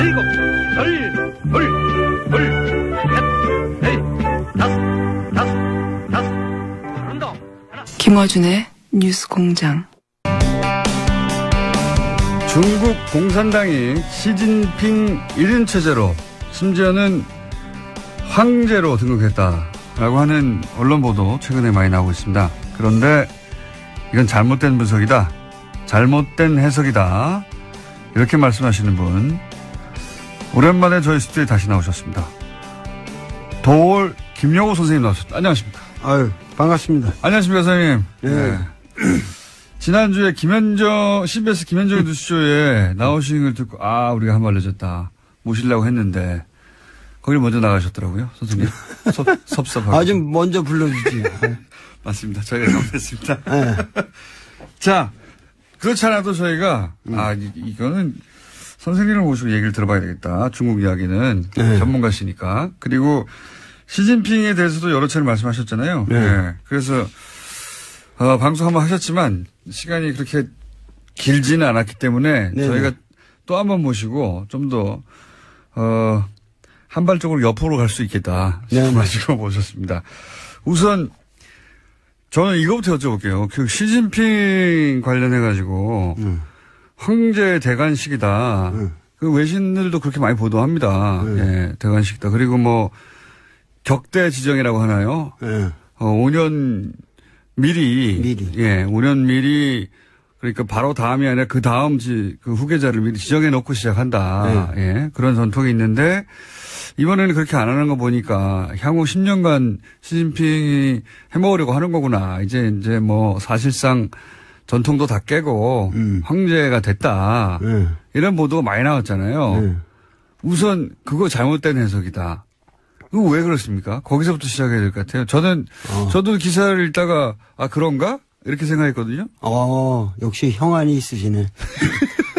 일곱, 열, 둘, 셋, 넷, 다섯. 잘한다. 김어준의 뉴스 공장. 중국 공산당이 시진핑 1인 체제로 심지어는 황제로 등극했다라고 하는 언론 보도 최근에 많이 나오고 있습니다. 그런데 이건 잘못된 분석이다. 잘못된 해석이다. 이렇게 말씀하시는 분 오랜만에 저희 스튜디오에 다시 나오셨습니다. 도올 김영호 선생님 나오셨습니다. 안녕하십니까? 아유, 반갑습니다. 안녕하십니까, 선생님. 네. 지난주에 CBS 김현정의 뉴스쇼에 나오신 걸 듣고, 우리가 한 말 늦었다. 모시려고 했는데, 거기를 먼저 나가셨더라고요, 선생님. 섭섭하고. 좀 먼저 불러주지. 맞습니다. 저희가 잘못했습니다. 네. 자, 그렇지 않아도 저희가, 이거는 선생님을 모시고 얘기를 들어봐야 되겠다. 중국 이야기는. 네. 전문가시니까. 그리고 시진핑에 대해서도 여러 차례 말씀하셨잖아요. 네. 네. 그래서, 방송 한번 하셨지만 시간이 그렇게 길지는 않았기 때문에 네네. 저희가 또 한 번 모시고 좀 더, 한발적으로 옆으로 갈 수 있겠다 싶어가지고 모셨습니다. 우선 저는 이거부터 여쭤볼게요. 그 시진핑 관련해가지고 황제 대관식이다. 그 외신들도 그렇게 많이 보도합니다. 예, 대관식이다. 그리고 뭐 격대 지정이라고 하나요? 5년 미리. 예, 5년 미리, 그러니까 바로 다음이 아니라 그 다음 그 후계자를 미리 지정해 놓고 시작한다. 네. 예, 그런 전통이 있는데, 이번에는 그렇게 안 하는 거 보니까 향후 10년간 시진핑이 해먹으려고 하는 거구나. 이제 뭐 사실상 전통도 다 깨고 황제가 됐다. 이런 보도가 많이 나왔잖아요. 우선 그거 잘못된 해석이다. 그거 왜 그렇습니까? 거기서부터 시작해야 될 것 같아요. 저도 기사를 읽다가, 그런가? 이렇게 생각했거든요. 역시 형안이 있으시네.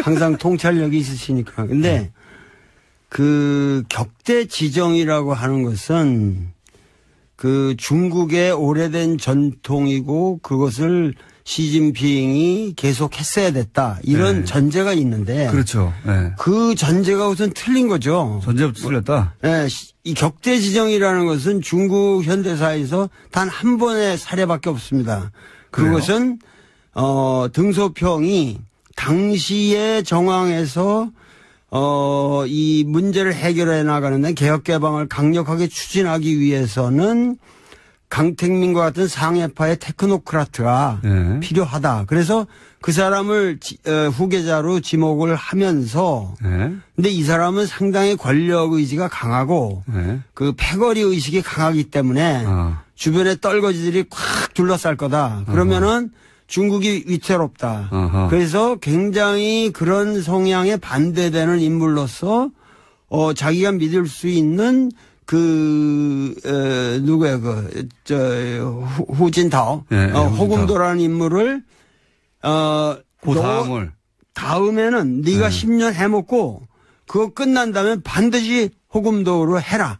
항상 통찰력이 있으시니까. 근데, 그 격대 지정이라고 하는 것은 그 중국의 오래된 전통이고 그것을 시진핑이 계속 했어야 됐다. 이런 전제가 있는데. 그렇죠. 네. 그 전제가 우선 틀린 거죠. 전제부터 틀렸다? 네. 이 격대 지정이라는 것은 중국 현대사에서 단 한 번의 사례밖에 없습니다. 그것은, 등소평이 당시의 정황에서 이 문제를 해결해 나가는데 개혁 개방을 강력하게 추진하기 위해서는 강택민과 같은 상해파의 테크노크라트가 필요하다. 그래서 그 사람을 후계자로 지목을 하면서 근데 이 사람은 상당히 권력 의지가 강하고 그 패거리 의식이 강하기 때문에 주변에 떨거지들이 콱 둘러쌀 거다. 그러면은 중국이 위태롭다. 그래서 굉장히 그런 성향에 반대되는 인물로서 자기가 믿을 수 있는 누구야, 후진타오. 호금도라는 인물을, 다음에는 네가 10년 해먹고, 그거 끝난 다음에 반드시 호금도로 해라.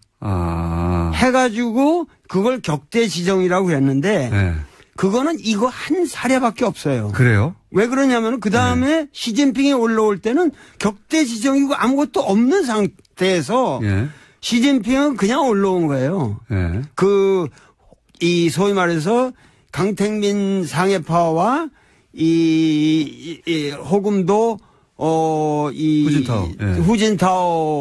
해가지고, 그걸 격대 지정이라고 했는데, 그거는 이거 한 사례밖에 없어요. 그래요? 왜 그러냐면, 그 다음에 시진핑이 올라올 때는 격대 지정이고 아무것도 없는 상태에서, 시진핑은 그냥 올라온 거예요. 소위 말해서 강택민 상해파와 호금도, 후진타오,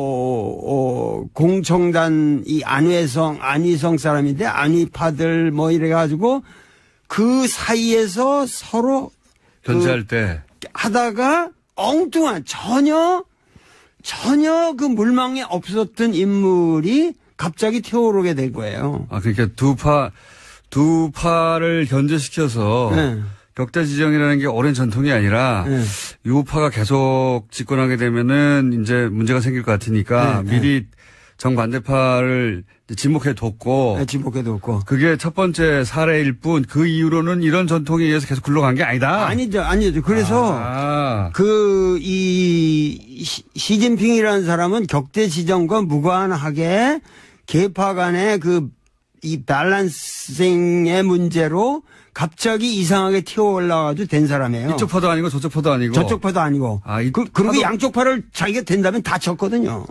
공청단 안희성 사람인데, 안희파들 뭐 이래가지고 그 사이에서 서로 견제할 때 하다가 엉뚱한 전혀 그 물망에 없었던 인물이 갑자기 튀어오르게 된 거예요. 그러니까 두 파를 견제시켜서 격대 지정이라는 게 오랜 전통이 아니라 유파가 계속 집권하게 되면은 이제 문제가 생길 것 같으니까 미리 정반대파를 지목해뒀고. 그게 첫 번째 사례일 뿐 그 이후로는 이런 전통에 의해서 계속 굴러간 게 아니다. 아니죠. 그래서 시진핑이라는 사람은 격대 지정과 무관하게 계파 간의 이 밸런싱의 문제로 갑자기 이상하게 튀어 올라가지고 된 사람이에요. 이쪽 파도 아니고 저쪽 파도 아니고. 저쪽 파도 아니고. 그리고 양쪽 팔을 자기가 된다면 다 쳤거든요.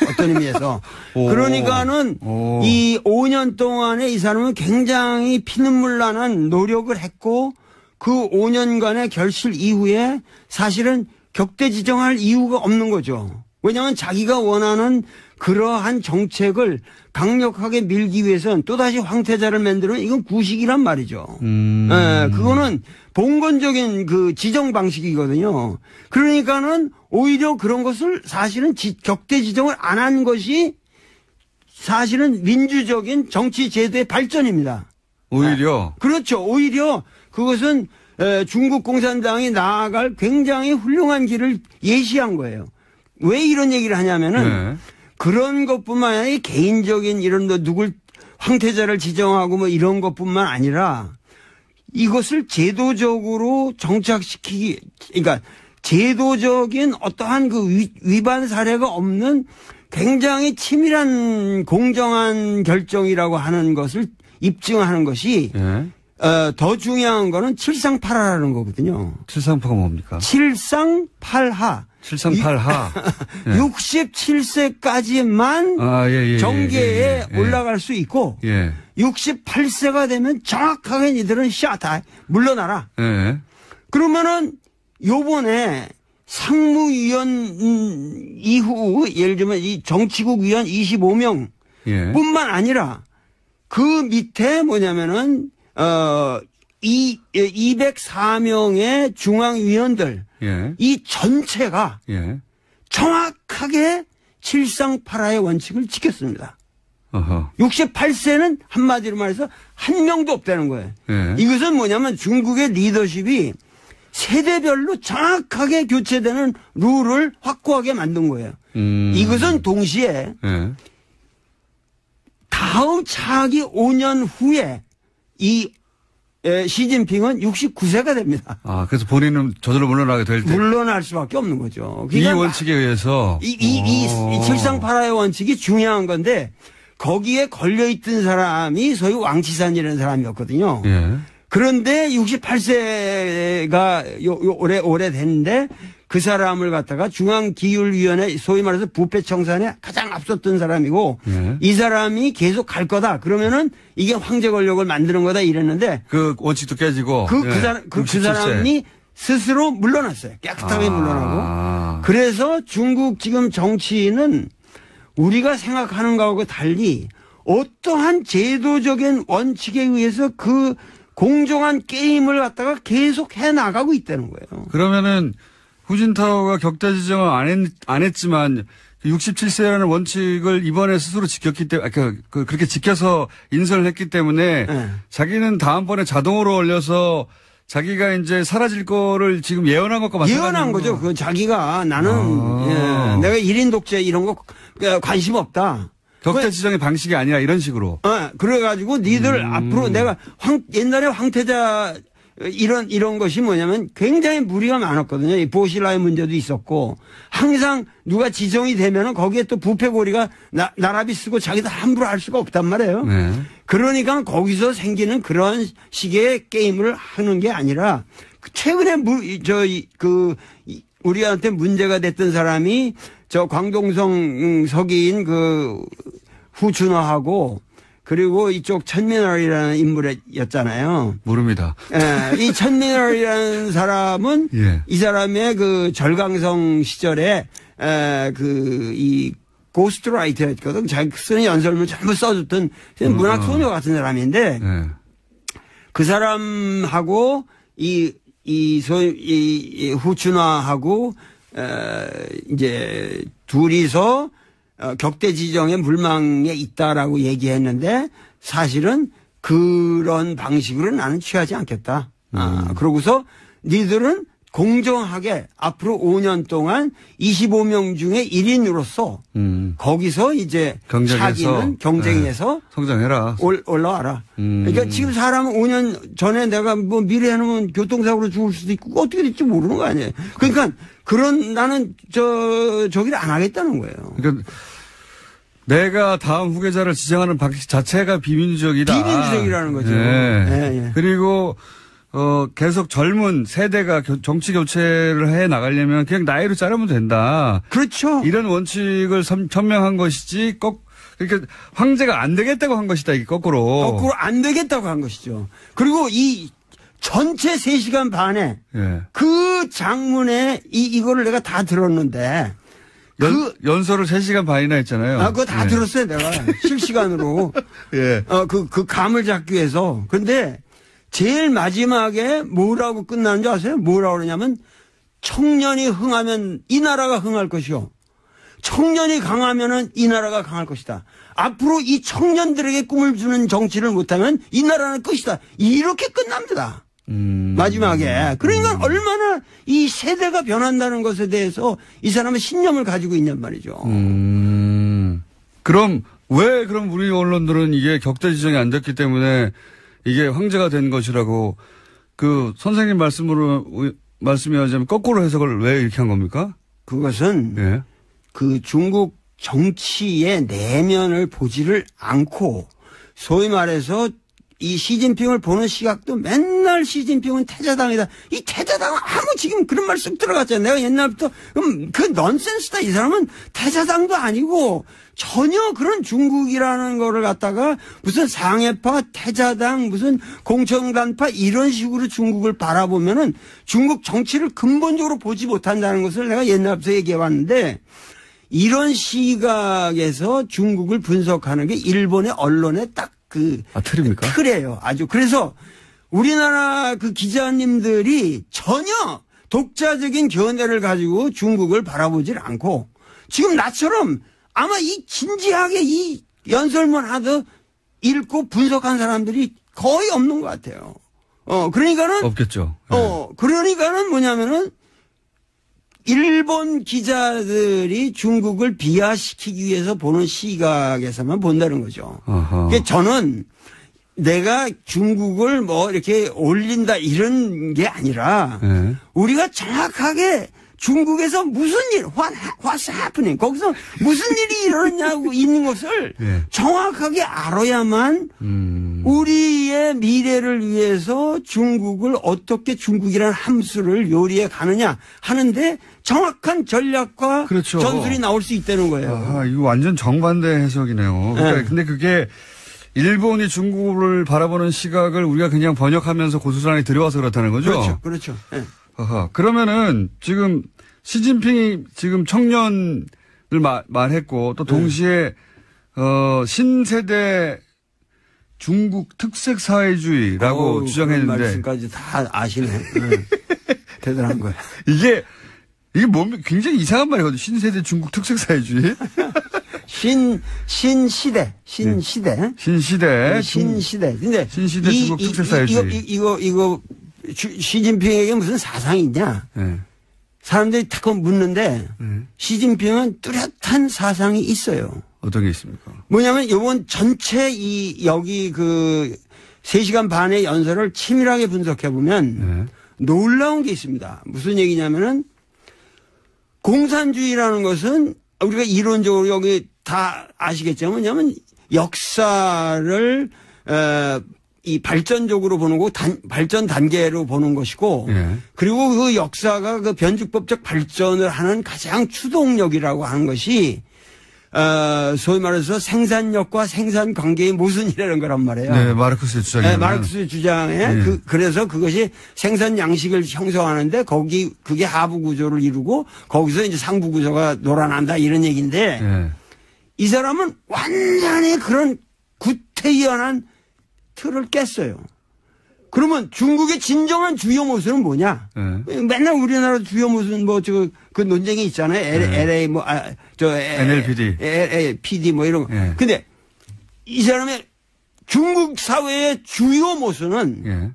어떤 의미에서. 그러니까는 이 5년 동안에 이 사람은 굉장히 피눈물 나는 노력을 했고 그 5년간의 결실 이후에 사실은 격대 지정할 이유가 없는 거죠. 왜냐하면 자기가 원하는 그러한 정책을 강력하게 밀기 위해서는 또다시 황태자를 만들면 이건 구식이란 말이죠. 그거는 봉건적인 그 지정 방식이거든요. 그러니까는 오히려 그런 것을 사실은 격대 지정을 안 한 것이 사실은 민주적인 정치 제도의 발전입니다. 오히려? 그렇죠. 오히려 그것은 중국 공산당이 나아갈 굉장히 훌륭한 길을 예시한 거예요. 왜 이런 얘기를 하냐면은 그런 것뿐만 아니라 개인적인 이런 누굴 황태자를 지정하고 뭐 이런 것뿐만 아니라 이것을 제도적으로 정착시키기, 그러니까 제도적인 어떠한 그 위반 사례가 없는 굉장히 치밀한 공정한 결정이라고 하는 것을 입증하는 것이 더 중요한 거는 칠상팔하라는 거거든요. 칠상파가 뭡니까? 칠상팔하. 738하. 67세까지만 정계에 올라갈 수 있고 68세가 되면 정확하게 니들은 샤다 물러나라. 그러면은 요번에 상무위원 이후 예를 들면 이 정치국 위원 25명 뿐만 아니라 그 밑에 뭐냐면은 204명의 중앙위원들 이 전체가 정확하게 칠상팔하의 원칙을 지켰습니다. 68세는 한마디로 말해서 한 명도 없다는 거예요. 이것은 뭐냐면 중국의 리더십이 세대별로 정확하게 교체되는 룰을 확고하게 만든 거예요. 이것은 동시에 다음 차기 5년 후에 이 시진핑은 69세가 됩니다. 아, 그래서 본인은 저절로 물러나게 될 때. 물러날 수밖에 없는 거죠. 이 원칙에 의해서. 이 칠상팔하의 원칙이 중요한 건데 거기에 걸려있던 사람이 소위 왕치산이라는 사람이었거든요. 그런데 68세가 올해 됐는데 그 사람을 갖다가 중앙기율위원회 소위 말해서 부패청산에 가장 앞섰던 사람이고 이 사람이 계속 갈 거다. 그러면은 이게 황제 권력을 만드는 거다 이랬는데 그 원칙도 깨지고 그 사람이 스스로 물러났어요. 깨끗하게 물러나고. 그래서 중국 지금 정치인은 우리가 생각하는 거하고 달리 어떠한 제도적인 원칙에 의해서 그 공정한 게임을 갖다가 계속 해 나가고 있다는 거예요. 그러면은 후진타오가 격대 지정을 안 했지만 67세라는 원칙을 이번에 스스로 지켰기 때문에 그렇게 지켜서 인선을 했기 때문에 자기는 다음번에 자동으로 올려서 자기가 이제 사라질 거를 지금 예언한 것과 마찬가지죠. 예언한 거죠. 그 자기가 나는 내가 1인 독재 이런 거 관심 없다. 격대 지정의 방식이 아니라 이런 식으로. 그래가지고 니들 앞으로 내가 옛날에 황태자 이런 것이 뭐냐면 굉장히 무리가 많았거든요. 이 보실라의 문제도 있었고 항상 누가 지정이 되면은 거기에 또 부패고리가 나라비 쓰고 자기도 함부로 할 수가 없단 말이에요. 그러니까 거기서 생기는 그런 식의 게임을 하는 게 아니라 최근에 우리한테 문제가 됐던 사람이 저 광동성 서기인 그 후춘화하고 그리고 이쪽 천민월이라는 인물이었잖아요. 모릅니다. 이 천민월이라는 사람은 이 사람의 그 절강성 시절에 이 고스트라이터였거든. 자기 쓰는 연설문을 전부 써줬던 문학 소녀 같은 사람인데 그 사람하고 이 후춘화하고 이제 둘이서 격대 지정의 물망에 있다라고 얘기했는데 사실은 그런 방식으로 나는 취하지 않겠다. 그러고서 니들은 공정하게 앞으로 5년 동안 25명 중에 1인으로서 거기서 이제 차기는 경쟁에서 성장해라. 올라와라. 그러니까 지금 사람은 5년 전에 내가 뭐 미래 해놓으면 교통사고로 죽을 수도 있고 어떻게 될지 모르는 거 아니에요. 그러니까 나는 저기를 안 하겠다는 거예요. 그러니까 내가 다음 후계자를 지정하는 방식 자체가 비민주적이다. 비민주적이라는 거죠. 예. 그리고 계속 젊은 세대가 정치 교체를 해 나가려면 그냥 나이로 자르면 된다. 그렇죠. 이런 원칙을 천명한 것이지 그러니까 황제가 안 되겠다고 한 것이다. 이게 거꾸로 안 되겠다고 한 것이죠. 그리고 이 전체 3시간 반에 예. 그 장문에 이거를 내가 다 들었는데 연설을 3시간 반이나 했잖아요. 그거 다 들었어요, 내가. 실시간으로. 예. 그 감을 잡기 위해서. 근데 제일 마지막에 뭐라고 끝나는지 아세요? 뭐라고 그러냐면 청년이 흥하면 이 나라가 흥할 것이요. 청년이 강하면은 이 나라가 강할 것이다. 앞으로 이 청년들에게 꿈을 주는 정치를 못하면 이 나라는 끝이다. 이렇게 끝납니다. 마지막에. 그러니까 얼마나 이 세대가 변한다는 것에 대해서 이 사람은 신념을 가지고 있냔 말이죠. 그럼 우리 언론들은 이게 격대 지정이 안 됐기 때문에 이게 황제가 된 것이라고 그 선생님 말씀이 하자면 거꾸로 해석을 왜 이렇게 한 겁니까? 그것은 예. 그 중국 정치의 내면을 보지를 않고 소위 말해서 이 시진핑을 보는 시각도 맨날 시진핑은 태자당이다. 이 태자당은 지금 그런 말 쑥 들어갔잖아요. 내가 옛날부터 그 넌센스다. 이 사람은 태자당도 아니고 전혀 그런 중국이라는 거를 갖다가 무슨 상해파, 태자당, 무슨 공청단파 이런 식으로 중국을 바라보면은 중국 정치를 근본적으로 보지 못한다는 것을 내가 옛날부터 얘기해 왔는데 이런 시각에서 중국을 분석하는 게 일본의 언론의 딱 틀입니까? 틀이에요. 아주. 그래서 우리나라 그 기자님들이 전혀 독자적인 견해를 가지고 중국을 바라보질 않고 지금 나처럼 아마 이 진지하게 이 연설문 하듯 읽고 분석한 사람들이 거의 없는 것 같아요. 그러니까는. 없겠죠. 네. 그러니까는 뭐냐면은 일본 기자들이 중국을 비하시키기 위해서 보는 시각에서만 본다는 거죠. 그러니까 저는 내가 중국을 뭐 이렇게 올린다 이런 게 아니라 우리가 정확하게 중국에서 무슨 what's happening? 거기서 무슨 일이 일어났냐고 있는 것을 정확하게 알아야만 우리의 미래를 위해서 중국을 어떻게 중국이라는 함수를 요리해 가느냐 하는데 정확한 전략과 그렇죠. 전술이 나올 수 있다는 거예요. 이거 완전 정반대 해석이네요. 그러니까 근데 그게 일본이 중국을 바라보는 시각을 우리가 그냥 번역하면서 고스란히 들여와서 그렇다는 거죠? 그렇죠. 네. 그러면은 지금 시진핑이 지금 청년을 말했고 또 동시에 신세대 중국 특색 사회주의라고 주장했는데 그런 말씀까지 다 아시네. 대단한 거예요. 이게 뭡니까? 굉장히 이상한 말이거든요. 신세대 중국 특색 사회주의. 신시대. 신시대. 근데 신시대 중국 특색 사회주의. 이거 시진핑에게 무슨 사상이 있냐? 사람들이 탁 묻는데 시진핑은 뚜렷한 사상이 있어요. 어떤 게 있습니까? 뭐냐면 이번 전체 여기 3시간 반의 연설을 치밀하게 분석해 보면 놀라운 게 있습니다. 무슨 얘기냐면은 공산주의라는 것은 우리가 이론적으로 여기 다 아시겠지만 뭐냐면 역사를 이 발전적으로 보는 거 발전 단계로 보는 것이고 그리고 그 역사가 그 변주법적 발전을 하는 가장 추동력이라고 하는 것이 소위 말해서 생산력과 생산 관계의 모순이라는 거란 말이에요. 네, 마르크스의 주장이에요. 네, 마르크스의 주장에 그래서 그것이 생산 양식을 형성하는데 그게 하부 구조를 이루고 거기서 이제 상부 구조가 놀아난다 이런 얘기인데 이 사람은 완전히 그런 구태의연한 틀을 깼어요. 그러면 중국의 진정한 주요 모순은 뭐냐? 맨날 우리나라 주요 모순 그 논쟁이 있잖아요. LA NLPD. PD 뭐 이런 거. 근데 이 사람의 중국 사회의 주요 모순은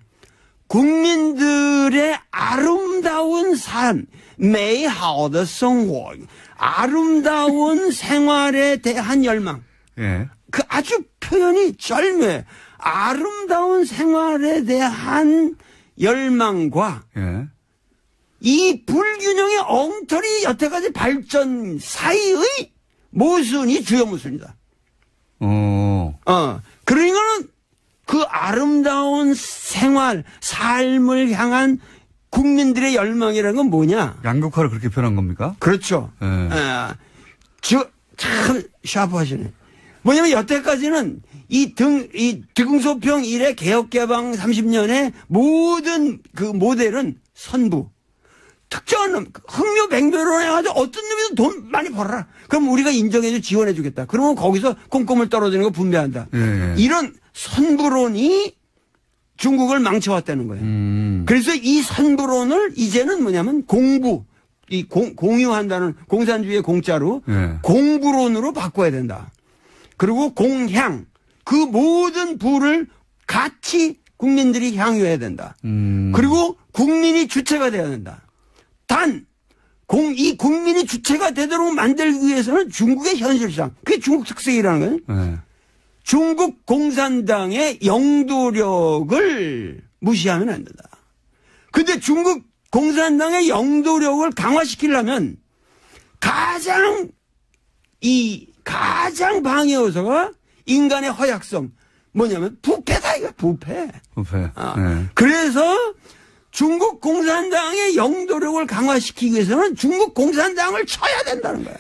국민들의 아름다운 삶, 美好的生活, 아름다운 생활에 대한 열망. 그 아주 표현이 절묘해. 아름다운 생활에 대한 열망과 이 불균형의 엉터리 여태까지 발전 사이의 모순이 주요 모순이다. 그러니까는 그 아름다운 생활, 삶을 향한 국민들의 열망이라는 건 뭐냐? 양극화를 그렇게 표현한 겁니까? 그렇죠. 네. 참 샤프하시네. 뭐냐면 여태까지는 이 등소평 이래 개혁개방 30년의 모든 그 모델은 선부. 특정한 놈, 흥묘백묘로 해가지고 어떤 놈이든 돈 많이 벌어라. 그럼 우리가 인정해줘, 지원해주겠다. 그러면 거기서 꼼꼼을 떨어지는 거 분배한다. 예. 이런 선부론이 중국을 망쳐왔다는 거예요. 그래서 이 선부론을 이제는 뭐냐면 공유한다는 공산주의의 공짜로 예. 공부론으로 바꿔야 된다. 그리고 공향, 그 모든 부를 같이 국민들이 향유해야 된다. 그리고 국민이 주체가 돼야 된다. 단, 이 국민이 주체가 되도록 만들기 위해서는 중국의 현실상, 그게 중국 특색이라는 거예요. 네. 중국 공산당의 영도력을 무시하면 안 된다. 근데 중국 공산당의 영도력을 강화시키려면 가장 방해 요소가 인간의 허약성. 뭐냐면 부패다, 이거 부패. 부패. 네. 그래서 중국 공산당의 영도력을 강화시키기 위해서는 중국 공산당을 쳐야 된다는 거야.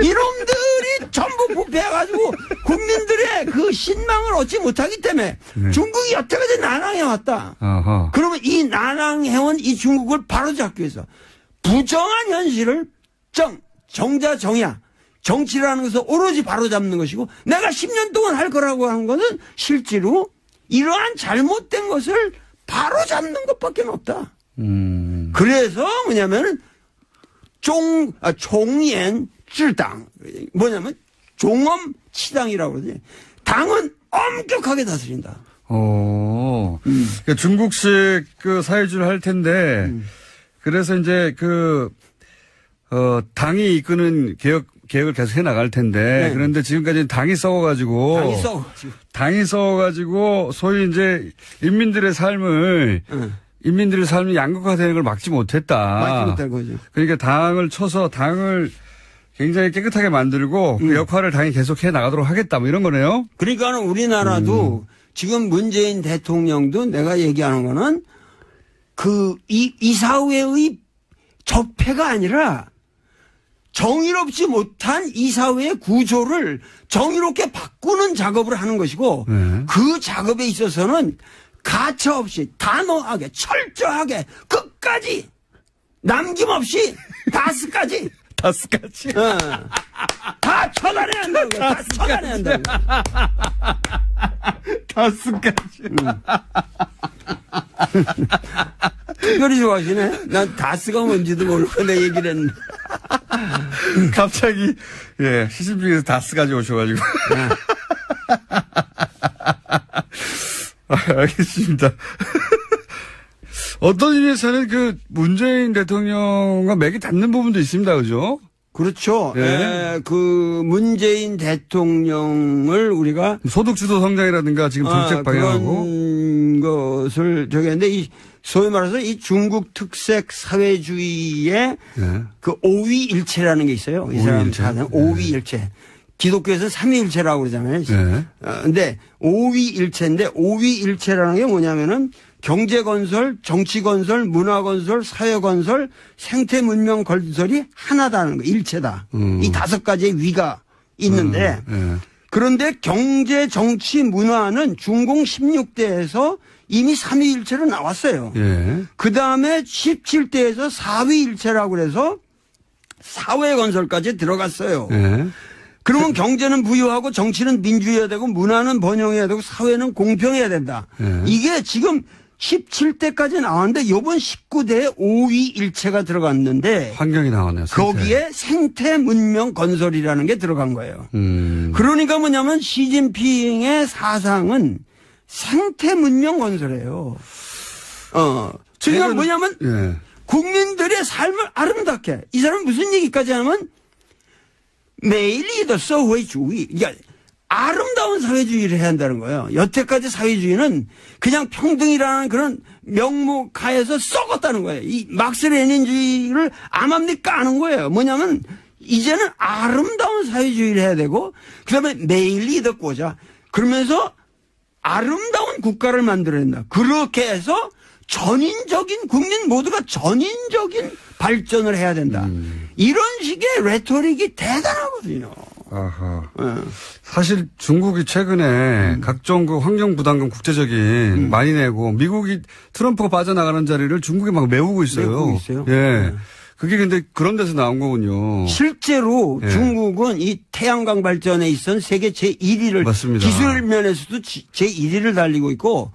이놈들이 전부 부패해가지고 국민들의 그 신망을 얻지 못하기 때문에 중국이 여태까지 난항해왔다. 그러면 이 난항해온 이 중국을 바로잡기 위해서 부정한 현실을 정자정야. 정치라는 것은 오로지 바로잡는 것이고 내가 10년 동안 할 거라고 하는 것은 실제로 이러한 잘못된 것을 바로잡는 것밖에 없다. 그래서 뭐냐면은 종연 찔당 뭐냐면 종엄치당이라고 그러지. 당은 엄격하게 다스린다. 그러니까 중국식 그 사회주의를 할 텐데 그래서 이제 당이 이끄는 개혁을 계속 해 나갈 텐데 네. 그런데 지금까지는 당이 썩어가지고 소위 이제 인민들의 삶이 양극화되는 걸 막지 못했다. 막지 못할 거죠. 그러니까 당을 쳐서 당을 굉장히 깨끗하게 만들고 그 역할을 당이 계속 해 나가도록 하겠다 뭐 이런 거네요. 그러니까 우리나라도 지금 문재인 대통령도 내가 얘기하는 거는 이사회의 적폐가 아니라 정의롭지 못한 이사회의 구조를 정의롭게 바꾸는 작업을 하는 것이고 그 작업에 있어서는 가차없이 단호하게 철저하게 끝까지 남김없이 다스까지 다 처단해야 한다는 거야. 다 처단해야 한다는 거야. 다스까지. 특별히 좋아하시네. 난 다스가 뭔지도 모르고 내 얘기를 했는데. 갑자기, 예, 시진핑에서 다스까지 오셔가지고. 알겠습니다. 어떤 의미에서는 문재인 대통령과 맥이 닿는 부분도 있습니다. 그죠? 그렇죠. 예. 문재인 대통령을 우리가 소득주도 성장이라든가 지금 정책 방향하고 그런 것을 했는데 소위 말해서 이 중국 특색 사회주의의 그 오위일체라는 게 있어요. 이 사람 사는 오위일체. 기독교에서는 삼위일체라고 그러잖아요. 근데 오위일체인데 오위일체라는 게 뭐냐면은 경제 건설, 정치 건설, 문화 건설, 사회 건설, 생태 문명 건설이 하나다는 거, 일체다. 이 5가지의 위가 있는데 그런데 경제, 정치, 문화는 중공 16대에서 이미 3위일체로 나왔어요. 그 다음에 17대에서 4위일체라고 그래서 사회 건설까지 들어갔어요. 그러면 경제는 부유하고 정치는 민주해야 되고 문화는 번영해야 되고 사회는 공평해야 된다. 이게 지금 17대까지 나왔는데 이번 19대에 5위일체가 들어갔는데 환경이 나왔네요. 거기에 생태 문명 건설이라는 게 들어간 거예요. 그러니까 뭐냐면 시진핑의 사상은 생태 문명 건설이에요. 그러니까 뭐냐면 국민들의 삶을 아름답게 이 사람은 무슨 얘기까지 하냐면 매일이 사회주의. 그러니까 아름다운 사회주의를 해야 한다는 거예요. 여태까지 사회주의는 그냥 평등이라는 그런 명목하에서 썩었다는 거예요. 이 막스 레닌주의를 암암리 까는 거예요. 뭐냐면 이제는 아름다운 사회주의를 해야 되고 그다음에 매일 이득고자 그러면서 아름다운 국가를 만들어야 된다. 그렇게 해서 전인적인 국민 모두가 전인적인 발전을 해야 된다. 이런 식의 레토릭이 대단하거든요. 아하. 사실 중국이 최근에 각종 그 환경 부담금 국제적인 많이 내고 미국이 트럼프가 빠져나가는 자리를 중국이 막 메우고 있어요. 메우고 있어요. 예. 그게 근데 그런 데서 나온 거군요. 실제로 예. 중국은 이 태양광 발전에 있어서 세계 제1위를 맞습니다. 기술 면에서도 제1위를 달리고 있고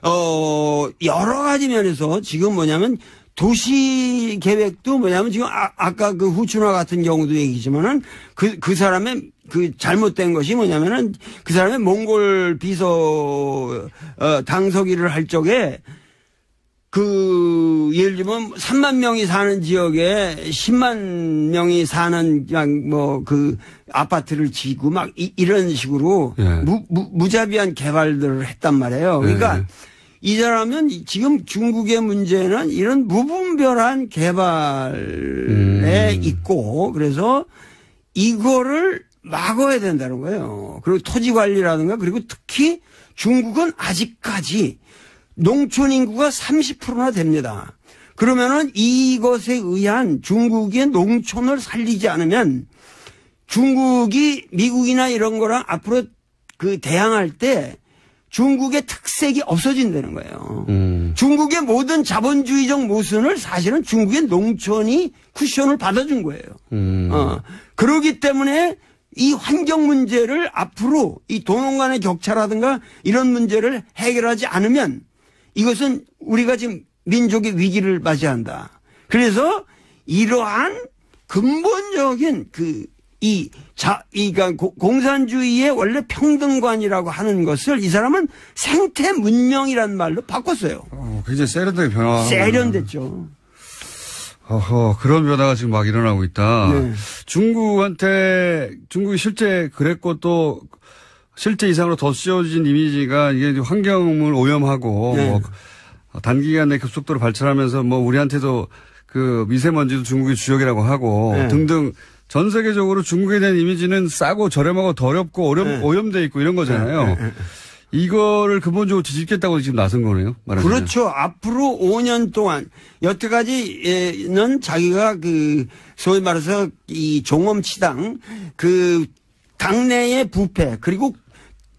여러 가지 면에서 지금 뭐냐면 도시 계획도 뭐냐면 지금 아까 그 후춘화 같은 경우도 얘기지만은 그 사람의 그 잘못된 것이 뭐냐면은 그 사람의 몽골 비서 당서기를 할 적에 그 예를 들면 3만 명이 사는 지역에 10만 명이 사는 그냥 뭐 그 아파트를 지고 막 이런 식으로 예. 무자비한 개발들을 했단 말이에요. 그러니까 예. 이 사람은 지금 중국의 문제는 이런 무분별한 개발에 있고 그래서 이거를 막아야 된다는 거예요. 그리고 토지 관리라든가 그리고 특히 중국은 아직까지 농촌 인구가 30%나 됩니다. 그러면은 이것에 의한 중국의 농촌을 살리지 않으면 중국이 미국이나 이런 거랑 앞으로 그 대항할 때 중국의 특색이 없어진다는 거예요. 중국의 모든 자본주의적 모순을 사실은 중국의 농촌이 쿠션을 받아준 거예요. 그렇기 때문에 이 환경 문제를 앞으로 이 도농 간의 격차라든가 이런 문제를 해결하지 않으면 이것은 우리가 지금 민족의 위기를 맞이한다. 그래서 이러한 근본적인 그러니까 공산주의의 원래 평등관이라고 하는 것을 이 사람은 생태 문명이라는 말로 바꿨어요. 굉장히 세련되게 변화. 세련됐죠. 그런 변화가 지금 막 일어나고 있다. 네. 중국이 실제 그랬고 또 실제 이상으로 더 씌워진 이미지가 이게 환경을 오염하고 네. 뭐 단기간에 급속도로 발전하면서 뭐 우리한테도 그 미세먼지도 중국이 주역이라고 하고 네. 등등 전 세계적으로 중국에 대한 이미지는 싸고 저렴하고 더럽고 네. 오염돼 있고 이런 거잖아요. 네. 이거를 근본적으로 뒤집겠다고 지금 나선 거네요. 말하자면. 그렇죠. 앞으로 5년 동안 여태까지는 자기가 그 소위 말해서 이 종엄치당 그 당내의 부패 그리고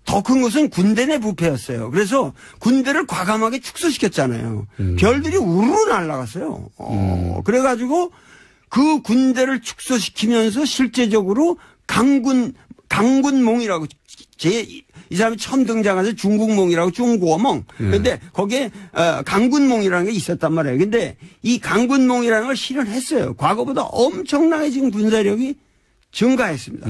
더 큰 것은 군대 내 부패였어요. 그래서 군대를 과감하게 축소시켰잖아요. 별들이 우르르 날아갔어요. 그래가지고 그 군대를 축소시키면서 실제적으로 강군몽이라고 이 사람이 처음 등장해서 중국몽이라고 중국어몽. 근데 거기에 강군몽이라는 게 있었단 말이에요. 근데 이 강군몽이라는 걸 실현했어요. 과거보다 엄청나게 지금 군사력이 증가했습니다.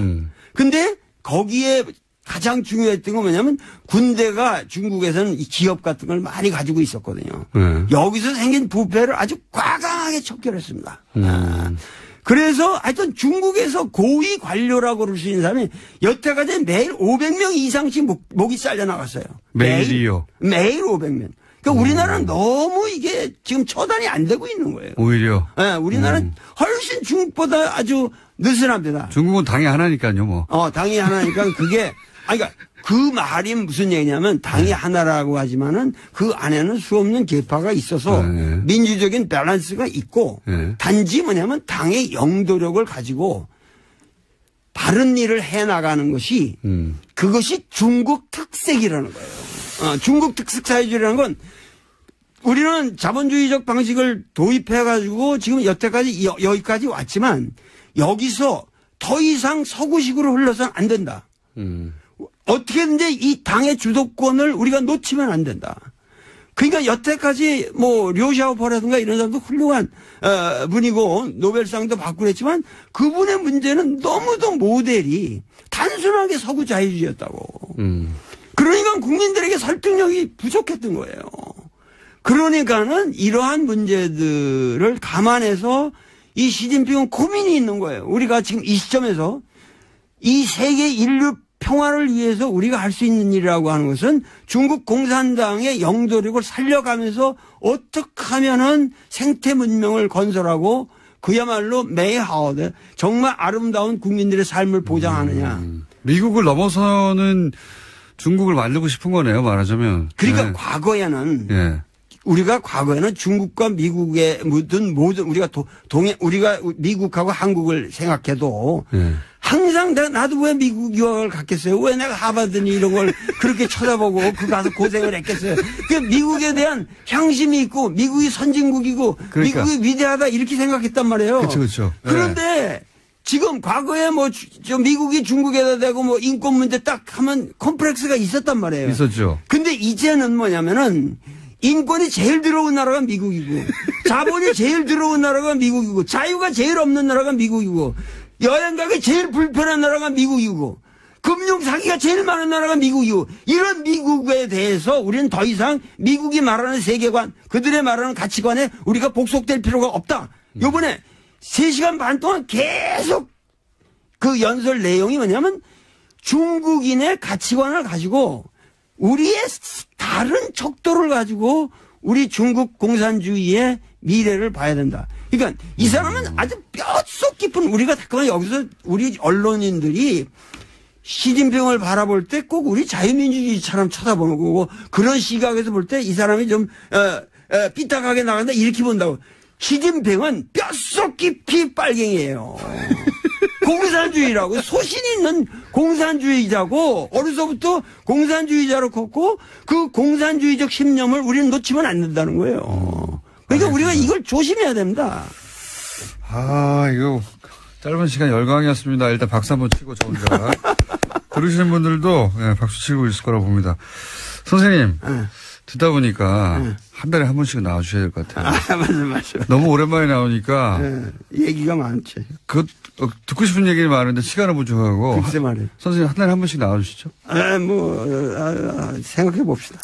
근데 거기에 가장 중요했던 건 뭐냐면 군대가 중국에서는 이 기업 같은 걸 많이 가지고 있었거든요. 여기서 생긴 부패를 아주 과감하게 척결했습니다. 그래서 하여튼 중국에서 고위 관료라고 그럴 수 있는 사람이 여태까지 매일 500명 이상씩 목이 잘려 나갔어요. 매일이요? 매일 500명. 그러니까 우리나라는 너무 이게 지금 처단이 안 되고 있는 거예요. 오히려. 네, 우리나라는 훨씬 중국보다 아주 느슨합니다. 중국은 당이 하나니까요, 뭐. 당이 하나니까 그게 그러니까 그 말이 무슨 얘기냐면 당이 하나라고 하지만은 그 안에는 수없는 계파가 있어서 민주적인 밸런스가 있고 단지 뭐냐면 당의 영도력을 가지고 바른 일을 해나가는 것이 그것이 중국 특색이라는 거예요. 중국 특색 사회주의라는 건 우리는 자본주의적 방식을 도입해가지고 지금 여기까지 왔지만 여기서 더 이상 서구식으로 흘러서는 안 된다. 어떻게든지 이 당의 주도권을 우리가 놓치면 안 된다. 그러니까 여태까지 뭐 료샤오퍼라든가 이런 사람도 훌륭한 분이고 노벨상도 받고 그랬지만 그분의 문제는 너무도 모델이 단순하게 서구 자유주의였다고. 그러니까 국민들에게 설득력이 부족했던 거예요. 그러니까는 이러한 문제들을 감안해서 이 시진핑은 고민이 있는 거예요. 우리가 지금 이 시점에서 이 세계 인류 평화를 위해서 우리가 할 수 있는 일이라고 하는 것은 중국 공산당의 영도력을 살려가면서 어떻게 하면은 생태 문명을 건설하고 그야말로 메이하우드 정말 아름다운 국민들의 삶을 보장하느냐. 미국을 넘어서는 중국을 만들고 싶은 거네요, 말하자면. 그러니까 네. 과거에는 예. 우리가 과거에는 중국과 미국의 모든 우리가 우리가 미국하고 한국을 생각해도 예. 항상 나도 왜 미국 유학을 갔겠어요? 왜 내가 하버드니 이런 걸 그렇게 쳐다보고 그 가서 고생을 했겠어요? 그 미국에 대한 향심이 있고 미국이 선진국이고 그러니까. 미국이 위대하다 이렇게 생각했단 말이에요. 그렇죠. 그런데 지금 과거에 저 미국이 중국에다 대고 뭐 인권 문제 딱 하면 컴플렉스가 있었단 말이에요. 있었죠. 근데 이제는 뭐냐면은 인권이 제일 들어온 나라가 미국이고 자본이 제일 들어온 나라가 미국이고 자유가 제일 없는 나라가 미국이고 여행 가기 제일 불편한 나라가 미국이고 금융 사기가 제일 많은 나라가 미국이고 이런 미국에 대해서 우리는 더 이상 미국이 말하는 세계관 그들의 말하는 가치관에 우리가 복속될 필요가 없다. 요번에 3시간 반 동안 계속 그 연설 내용이 뭐냐면 중국인의 가치관을 가지고 우리의 다른 척도를 가지고 우리 중국 공산주의의 미래를 봐야 된다. 그러니까 이 사람은 아주 뼛속 깊은 우리가 잠깐만 여기서 우리 언론인들이 시진핑을 바라볼 때 꼭 우리 자유민주주의처럼 쳐다보는 거고 그런 시각에서 볼 때 이 사람이 좀 삐딱하게 나간다 이렇게 본다고. 시진핑은 뼛속 깊이 빨갱이에요. 공산주의라고 소신 있는 공산주의자고 어려서부터 공산주의자로 컸고 그 공산주의적 신념을 우리는 놓치면 안 된다는 거예요. 그러니까 우리가 이걸 조심해야 됩니다. 아, 이거 짧은 시간 열강이었습니다. 일단 박수 한번 치고 저 혼자. 들으시는 분들도 예, 박수 치고 있을 거라고 봅니다. 선생님, 듣다 보니까 한 달에 한 번씩은 나와주셔야 될 것 같아요. 맞아. 너무 오랜만에 나오니까 얘기가 많지. 듣고 싶은 얘기는 많은데 시간은 부족하고. 글쎄 말이에요. 선생님 한 달에 한 번씩 나와주시죠. 생각해 봅시다.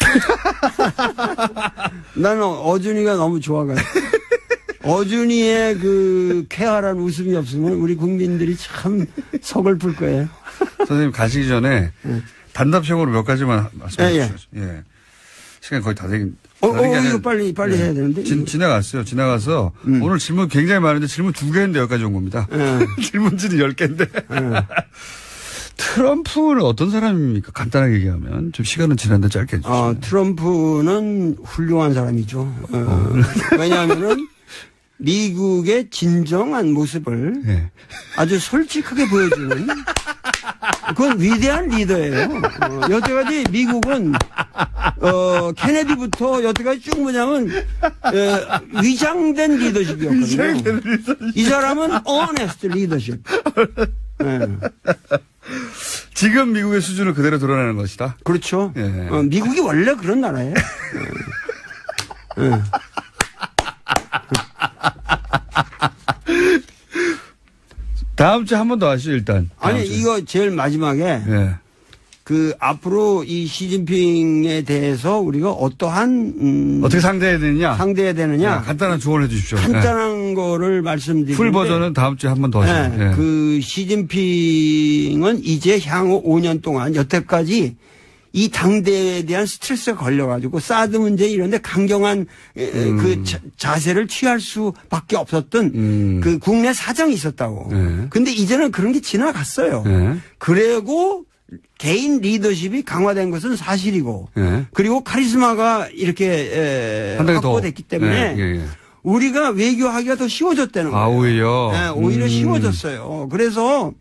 나는 어준이가 너무 좋아가지고. 어준이의 그 쾌활한 웃음이 없으면 우리 국민들이 참 서글플 거예요. 선생님 가시기 전에 단답형으로 몇 가지만 말씀해 주시죠. 예. 시간이 거의 다 되긴. 이거 빨리 해야 되는데. 지나갔어요. 지나가서 오늘 질문 굉장히 많은데 질문 2개 했는데 여기까지 온 겁니다. 질문지는 10개인데. 트럼프는 어떤 사람입니까? 간단하게 얘기하면. 좀 시간은 지났는데 짧게 해주시죠. 트럼프는 훌륭한 사람이죠. 왜냐하면은 미국의 진정한 모습을 예. 아주 솔직하게 보여주는 그건 위대한 리더예요. 여태까지 미국은 케네디부터 여태까지 쭉 뭐냐면 위장된 리더십이었거든요. 이 사람은 honest 리더십. 지금 미국의 수준을 그대로 드러내는 것이다. 그렇죠. 예. 미국이 원래 그런 나라예요. 다음 주에 한 번 더 하시죠, 일단. 아니, 이거 제일 마지막에. 예. 앞으로 이 시진핑에 대해서 우리가 어떠한, 어떻게 상대해야 되느냐? 네, 간단한 조언을 해 주십시오. 간단한 거를 말씀드리는데. 풀 버전은 다음 주에 한 번 더 하시죠. 네, 그 시진핑은 이제 향후 5년 동안 여태까지 이 당대에 대한 스트레스가 걸려가지고 사드 문제 이런데 강경한 그 자세를 취할 수밖에 없었던 그 국내 사정이 있었다고. 근데 이제는 그런 게 지나갔어요. 그리고 개인 리더십이 강화된 것은 사실이고 그리고 카리스마가 이렇게 확보됐기 때문에 우리가 외교하기가 더 쉬워졌다는 거예요. 오히려? 네, 오히려 쉬워졌어요. 그래서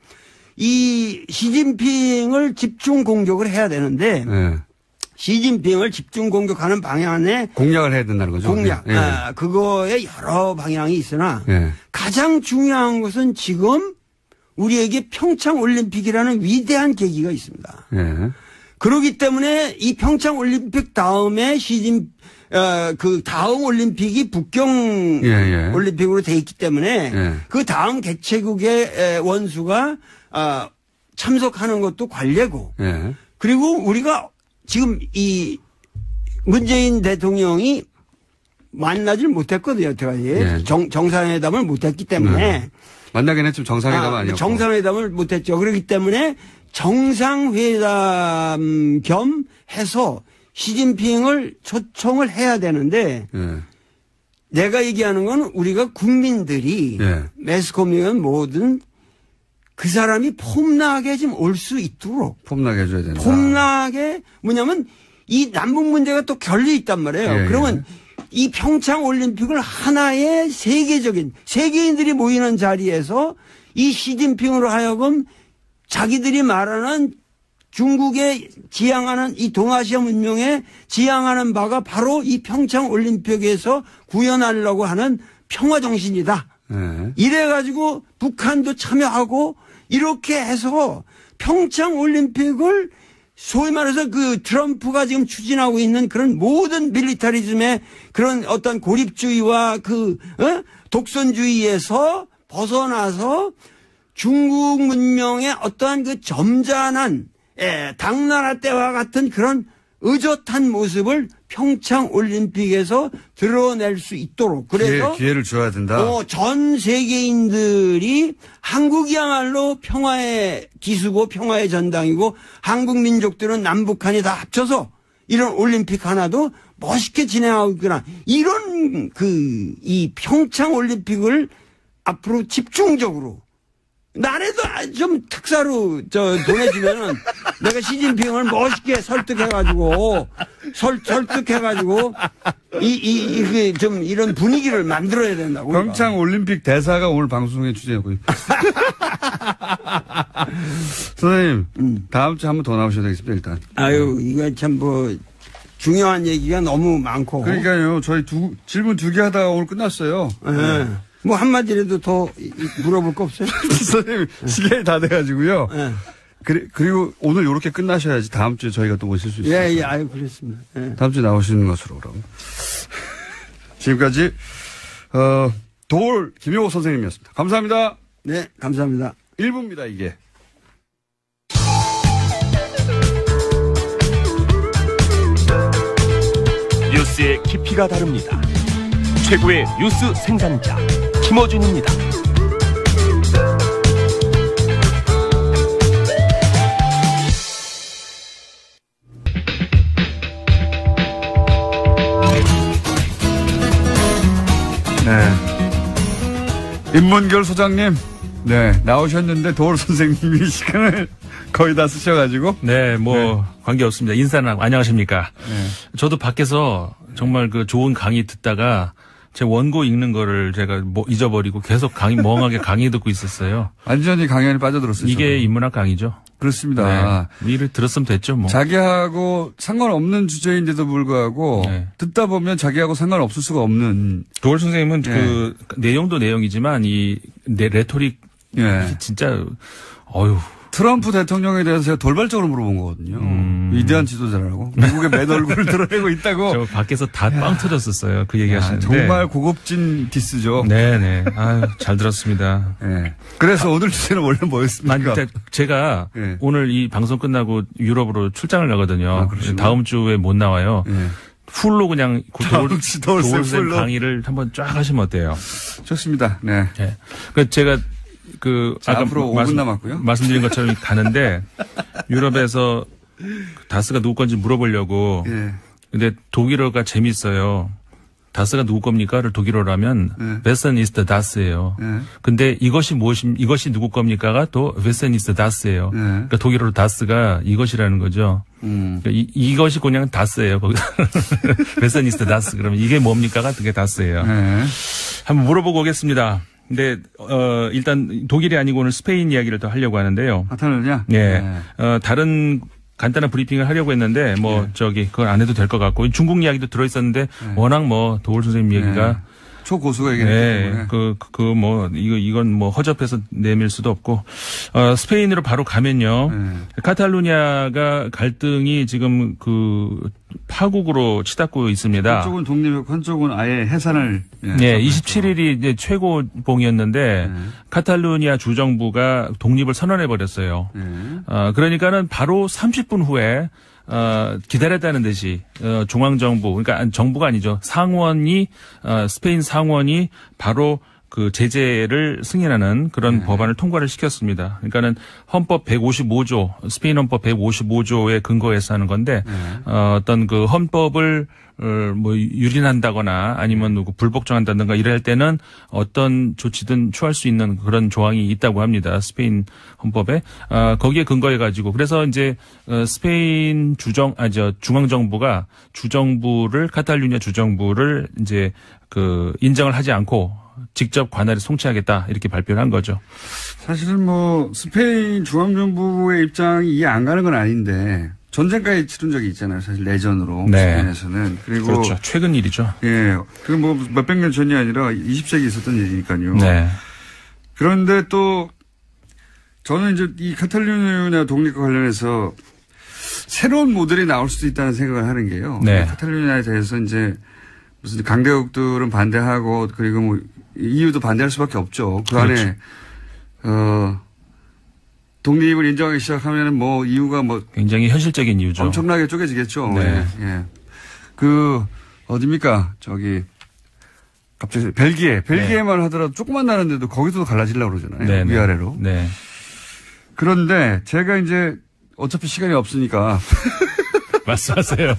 이 시진핑을 집중 공격을 해야 되는데 시진핑을 집중 공격하는 방향에 공략을 해야 된다는 거죠. 공략. 그거에 여러 방향이 있으나 가장 중요한 것은 지금 우리에게 평창 올림픽이라는 위대한 계기가 있습니다. 그렇기 때문에 이 평창 올림픽 다음에 그 다음 올림픽이 북경 올림픽으로 돼 있기 때문에 그 다음 개최국의 원수가 참석하는 것도 관례고 그리고 우리가 지금 이 문재인 대통령이 만나질 못했거든요. 여태까지 정상회담을 못했기 때문에 만나긴 했지만 정상회담은 아니었고 정상회담을 못했죠. 그렇기 때문에 정상회담 겸 해서 시진핑을 초청을 해야 되는데 내가 얘기하는 건 우리가 국민들이 예. 매스컴이건 뭐든 그 사람이 폼나게 좀 올 수 있도록. 폼나게 해줘야 된다. 폼나게 뭐냐면 이 남북 문제가 또 결리 있단 말이에요. 예, 그러면 이 평창 올림픽을 하나의 세계적인 세계인들이 모이는 자리에서 이 시진핑으로 하여금 자기들이 말하는 중국에 지향하는 이 동아시아 문명에 지향하는 바가 바로 이 평창 올림픽에서 구현하려고 하는 평화 정신이다. 예. 이래가지고 북한도 참여하고 이렇게 해서 평창 올림픽을 소위 말해서 그 트럼프가 지금 추진하고 있는 그런 모든 밀리터리즘의 그런 어떤 고립주의와 독선주의에서 벗어나서 중국 문명의 어떠한 그 점잖은 당나라 때와 같은 그런 의젓한 모습을 평창 올림픽에서 드러낼 수 있도록 그래서 기회를 줘야 된다. 전 세계인들이 한국이야말로 평화의 기수고 평화의 전당이고 한국 민족들은 남북한이 다 합쳐서 이런 올림픽 하나도 멋있게 진행하고 있구나. 이런 이 평창 올림픽을 앞으로 집중적으로 나라도 좀 특사로 보내주면은 내가 시진핑을 멋있게 설득해가지고 좀 이런 분위기를 만들어야 된다고. 평창 올림픽 대사가 오늘 방송에 출연하고 선생님, 다음 주에 한 번 더 나오셔야 되겠습니다, 일단. 아유, 이거 참 중요한 얘기가 너무 많고. 그러니까요, 저희 질문 2개 하다가 오늘 끝났어요. 네. 뭐 한마디라도 더 물어볼 거 없어요? 선생님, 시간이 다 돼가지고요. 네. 그리고 오늘 이렇게 끝나셔야지 다음 주에 저희가 또 모실 수 있어요. 예, 아유, 그렇습니다. 예. 다음 주에 나오시는 것으로 그럼. 지금까지, 도올 김용호 선생님이었습니다. 감사합니다. 네, 감사합니다. 1부입니다, 이게. 뉴스의 깊이가 다릅니다. 최고의 뉴스 생산자 김어준입니다. 네. 인문결 소장님, 네, 나오셨는데 도올 선생님이 시간을 거의 다 쓰셔가지고. 네, 관계없습니다. 인사는 안녕하십니까. 네. 저도 밖에서 정말 좋은 강의 듣다가 제 원고 읽는 거를 제가 잊어버리고 계속 멍하게 강의 듣고 있었어요. 완전히 강연에 빠져들었어요. 이게 저도. 인문학 강의죠. 그렇습니다. 네. 일을 들었으면 됐죠, 뭐. 자기하고 상관없는 주제인데도 불구하고 네. 듣다 보면 자기하고 상관없을 수가 없는. 도올 선생님은 네. 내용도 내용이지만 레토릭 예. 진짜 어휴. 트럼프 대통령에 대해서 제가 돌발적으로 물어본 거거든요. 위대한 지도자라고. 미국의 맨 얼굴을 드러내고 있다고. 저 밖에서 다 빵 터졌었어요. 그 얘기 하시는데. 정말 고급진 디스죠. 네네. 아유, 잘 들었습니다. 네. 그래서 오늘 주제는 원래 뭐였습니까? 제가 네. 오늘 이 방송 끝나고 유럽으로 출장을 가거든요. 그러시구나. 다음 주에 못 나와요. 네. 풀로 그냥 도올 선생님 강의를 한번 쫙 하시면 어때요? 좋습니다. 네. 네. 제가 아까 앞으로 5분 남았고요. 말씀드린 것처럼 가는데 유럽에서 다스가 누구 건지 물어보려고. 예. 근데 독일어가 재밌어요. 다스가 누구 겁니까를 독일어라면 Wessen ist das예요. 근데 이것이 누구 겁니까가 또 Wessen ist das예요. 그러니까 독일어로 다스가 이것이라는 거죠. 그러니까 이것이 그냥 다스예요. 거기서 Wessen ist das 그러면 이게 뭡니까가 그게 다스예요. 한번 물어보고 오겠습니다. 근데 일단 독일이 아니고 오늘 스페인 이야기를 더 하려고 하는데요. 카탈루냐? 예. 다른 간단한 브리핑을 하려고 했는데 그건 안 해도 될 것 같고 중국 이야기도 들어 있었는데 워낙 도올 선생님 얘기가 초고수가 얘기했기 때문에. 이건 허접해서 내밀 수도 없고, 스페인으로 바로 가면요. 카탈루냐가 갈등이 지금 파국으로 치닫고 있습니다. 한쪽은 독립했고 한쪽은 아예 해산을. 네, 27일이 이제 최고봉이었는데, 카탈루냐 주정부가 독립을 선언해버렸어요. 그러니까는 바로 30분 후에, 기다렸다는 듯이, 중앙정부, 그러니까 정부가 아니죠. 상원이, 스페인 상원이 바로 그 제재를 승인하는 그런 법안을 통과를 시켰습니다. 그러니까는 헌법 155조, 스페인 헌법 155조에 근거해서 하는 건데, 어떤 그 헌법을 뭐 유린한다거나 아니면 불복종한다든가 이럴 때는 어떤 조치든 취할 수 있는 그런 조항이 있다고 합니다. 스페인 헌법에. 거기에 근거해 가지고 그래서 이제 스페인 중앙정부가 주정부를 카탈루냐 주정부를 이제 그 인정을 하지 않고 직접 관할에 송치하겠다 이렇게 발표를 한 거죠. 사실은 뭐 스페인 중앙정부의 입장이 이해 안 가는 건 아닌데 전쟁까지 치른 적이 있잖아요. 사실 내전으로 스페인에서는. 그리고 그렇죠. 최근 일이죠. 예, 그 뭐 몇백 년 전이 아니라 20세기 있었던 일이니까요. 네. 그런데 또 저는 이제 이 카탈루냐 독립과 관련해서 새로운 모델이 나올 수도 있다는 생각을 하는 게요. 네. 카탈루냐에 대해서 이제 무슨 강대국들은 반대하고 그리고 뭐 EU도 반대할 수밖에 없죠. 그 그렇죠. 안에 독립을 인정하기 시작하면은 뭐 이유가 뭐 굉장히 현실적인 이유죠. 엄청나게 쪼개지겠죠. 네. 예. 그 어디입니까? 저기 갑자기 벨기에만 하더라도 조금만 나는데도 거기서도 갈라지려고 그러잖아요. 네네. 위아래로. 네. 그런데 제가 이제 어차피 시간이 없으니까 말씀하세요.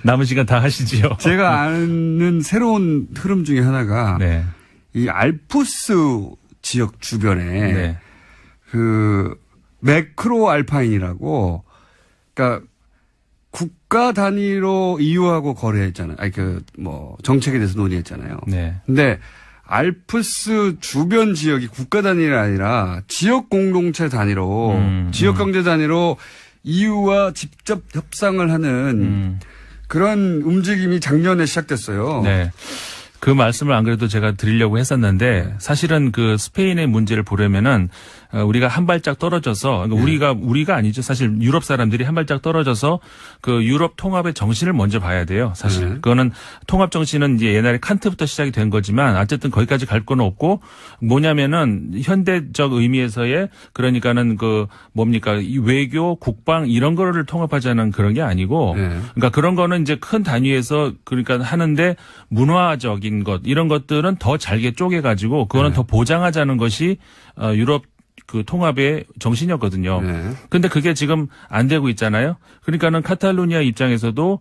남은 시간 다 하시지요. 제가 아는 새로운 흐름 중에 하나가 네. 이 알프스 지역 주변에 네. 그 매크로 알파인이라고 그러니까 국가 단위로 EU하고 거래했잖아요. 아니 그 뭐 정책에 대해서 논의했잖아요. 네. 근데 알프스 주변 지역이 국가 단위가 아니라 지역 공동체 단위로 지역 경제 단위로 EU와 직접 협상을 하는 그런 움직임이 작년에 시작됐어요. 네. 그 말씀을 안 그래도 제가 드리려고 했었는데 사실은 그 스페인의 문제를 보려면은 우리가 한 발짝 떨어져서 그러니까 우리가 아니죠. 사실 유럽 사람들이 한 발짝 떨어져서 그 유럽 통합의 정신을 먼저 봐야 돼요. 사실 그거는 통합 정신은 이제 옛날에 칸트부터 시작이 된 거지만 어쨌든 거기까지 갈 건 없고 뭐냐면은 현대적 의미에서의 그러니까는 그 뭡니까 이 외교, 국방 이런 거를 통합하자는 그런 게 아니고 그러니까 그런 거는 이제 큰 단위에서 그러니까 하는데 문화적인 것 이런 것들은 더 잘게 쪼개 가지고 그거는 더 보장하자는 것이 유럽 그 통합의 정신이었거든요. 그런데 그게 지금 안 되고 있잖아요. 그러니까는 카탈루니아 입장에서도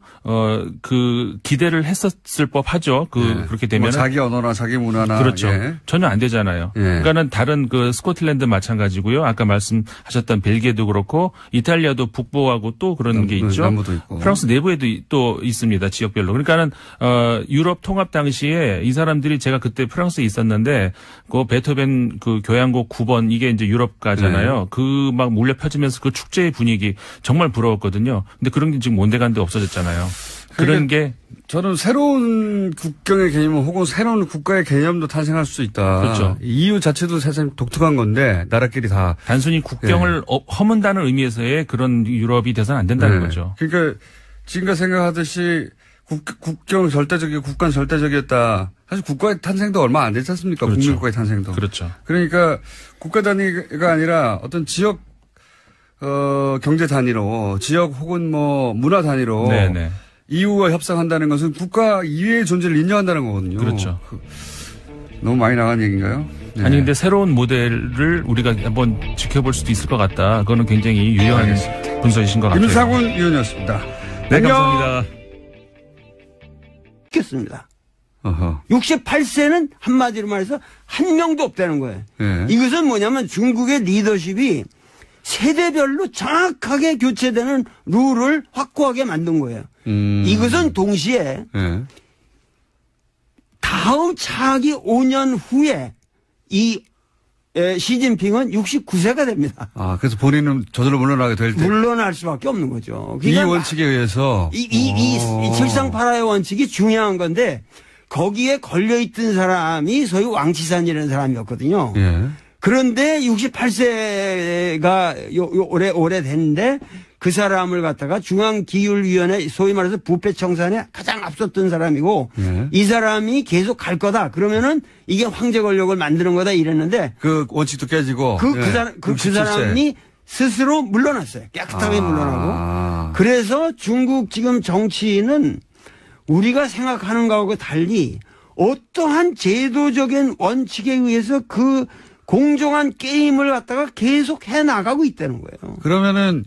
그 기대를 했었을 법하죠. 그렇게 되면 뭐 자기 언어나 자기 문화나 그렇죠. 전혀 안 되잖아요. 그러니까는 다른 그 스코틀랜드 마찬가지고요. 아까 말씀하셨던 벨기에도 그렇고 이탈리아도 북부하고 또 그런 게 있죠. 남부도 있고. 프랑스 내부에도 또 있습니다. 지역별로. 그러니까는 유럽 통합 당시에 이 사람들이 제가 그때 프랑스에 있었는데 그 베토벤 그 교향곡 9번 이게 이제 유럽 가잖아요. 그 막 몰려 펴지면서 그 축제의 분위기 정말 부러웠거든요. 근데 그런 게 지금 온데간데 없어졌잖아요. 그런 게 저는 새로운 국경의 개념 혹은 새로운 국가의 개념도 탄생할 수 있다. 그렇죠. EU 자체도 사실 독특한 건데 나라끼리 다 단순히 국경을 허문다는 의미에서의 그런 유럽이 돼서는 안 된다는 거죠. 그러니까 지금까지 생각하듯이 국경 절대적이고 국가는 절대적이었다. 사실 국가의 탄생도 얼마 안 됐지 않습니까? 그렇죠. 국민국가의 탄생도. 그렇죠. 그러니까 국가 단위가 아니라 어떤 지역 경제 단위로 지역 혹은 뭐 문화 단위로 네네. EU와 협상한다는 것은 국가 이외의 존재를 인정한다는 거거든요. 그렇죠. 너무 많이 나간 얘기인가요? 네. 아니 근데 새로운 모델을 우리가 한번 지켜볼 수도 있을 것 같다. 그거는 굉장히 유용한 분석이신 것 같아요. 김상훈 의원이었습니다. 네, 안녕. 감사합니다. 습니다 68세는 한마디로 말해서 한 명도 없다는 거예요. 네. 이것은 뭐냐면 중국의 리더십이 세대별로 정확하게 교체되는 룰을 확고하게 만든 거예요. 이것은 동시에 다음 차기 5년 후에 이 시진핑은 69세가 됩니다. 아, 그래서 본인은 저절로 물러나게 될 때. 물러날 수밖에 없는 거죠. 이 원칙에 의해서. 이 칠상팔아의 원칙이 중요한 건데 거기에 걸려있던 사람이 소위 왕치산이라는 사람이었거든요. 예. 그런데 68세가 올해 됐는데 그 사람을 갖다가 중앙기율위원회 소위 말해서 부패청산에 가장 앞섰던 사람이고 이 사람이 계속 갈 거다. 그러면은 이게 황제 권력을 만드는 거다 이랬는데 그 원칙도 깨지고 그 사람이 스스로 물러났어요. 깨끗하게 물러나고. 그래서 중국 지금 정치는 우리가 생각하는 거하고 달리 어떠한 제도적인 원칙에 의해서 그 공정한 게임을 갖다가 계속 해 나가고 있다는 거예요. 그러면은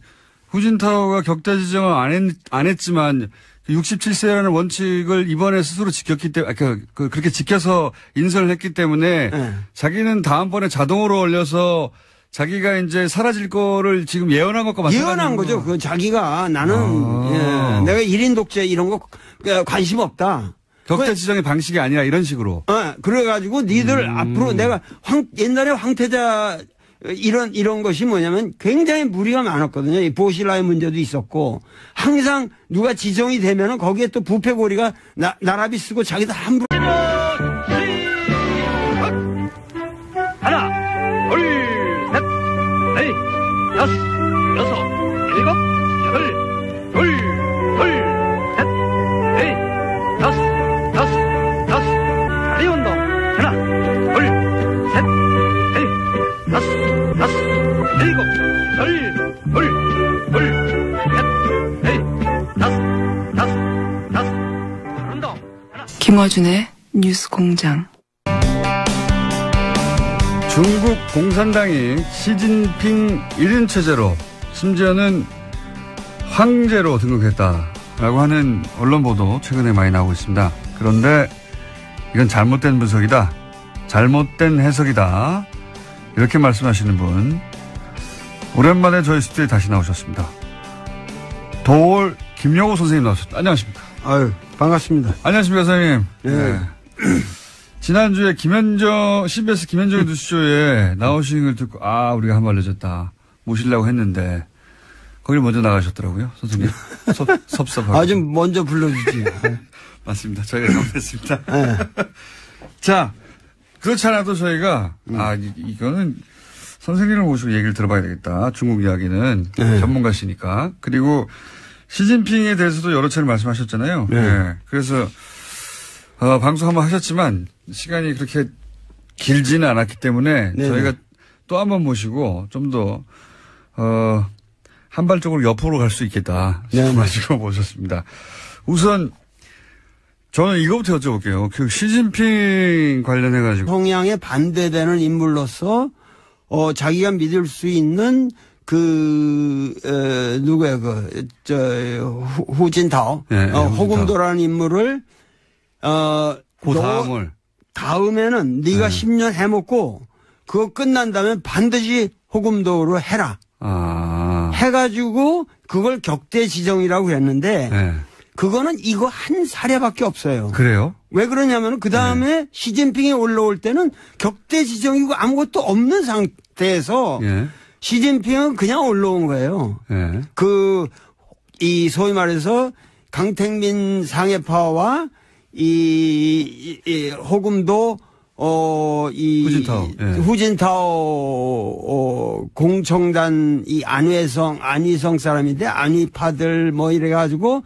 후진타오가 격대 지정을 안 했지만 67세라는 원칙을 이번에 스스로 지켰기 때문에 그렇게 지켜서 인선을 했기 때문에 네. 자기는 다음번에 자동으로 올려서 자기가 이제 사라질 거를 지금 예언한 것과 마찬가지로 예언한 거죠. 그 자기가 나는 예, 내가 1인 독재 이런 거 관심 없다. 격대 지정의 방식이 아니라 이런 식으로. 그래가지고 니들 앞으로 내가 옛날에 황태자 이런 것이 뭐냐면 굉장히 무리가 많았거든요. 이 보실라의 문제도 있었고 항상 누가 지정이 되면은 거기에 또 부패고리가 나라비 쓰고 자기도 함부로. 하나, 둘, 셋, 넷, 다섯, 여섯, 일곱, 여덟, 둘, 셋, 넷, 다섯. 다리 운동. 하나, 둘, 셋, 넷, 다섯, 일곱, 여덟, 둘, 셋, 넷, 다섯. 운동. 하나. 김어준의 뉴스 공장. 중국 공산당이 시진핑 1인 체제로 심지어는 황제로 등극했다라고 하는 언론 보도 최근에 많이 나오고 있습니다. 그런데 이건 잘못된 분석이다. 잘못된 해석이다. 이렇게 말씀하시는 분 오랜만에 저희 스튜디오에 다시 나오셨습니다. 도올 김영호 선생님 나오셨습니다. 안녕하십니까? 아유, 반갑습니다. 안녕하십니까, 선생님. 네. 지난주에 CBS 김현정의 뉴스쇼에 나오신 걸 듣고, 우리가 한 말 늦었다. 모시려고 했는데, 거길 먼저 나가셨더라고요, 선생님. 섭섭하고. 좀 먼저 불러주지. 맞습니다. 저희가 잘못했습니다. 네. 자, 그렇지 않아도 저희가, 이거는 선생님을 모시고 얘기를 들어봐야 되겠다. 중국 이야기는 전문가시니까. 그리고 시진핑에 대해서도 여러 차례 말씀하셨잖아요. 네. 그래서, 방송 한번 하셨지만 시간이 그렇게 길지는 않았기 때문에 네네. 저희가 또 한 번 모시고 좀 더, 한발적으로 옆으로 갈 수 있겠다 싶어가지고 모셨습니다. 우선 저는 이거부터 여쭤볼게요. 그 시진핑 관련해가지고. 동양에 반대되는 인물로서, 자기가 믿을 수 있는 누구야, 후진타오. 네, 호금도라는 인물을, 다음에는 네가 10년 해먹고, 그거 끝난 다음에 반드시 호금도로 해라. 해가지고, 그걸 격대 지정이라고 했는데, 네. 그거는 이거 한 사례밖에 없어요. 그래요? 왜 그러냐면 그 다음에 네. 시진핑이 올라올 때는 격대 지정이고 아무것도 없는 상태에서 네. 시진핑은 그냥 올라온 거예요. 네. 이 소위 말해서 강택민 상해파와 이 호금도 후진타오 공청단 이 안희성 사람인데 안희파들 뭐 이래가지고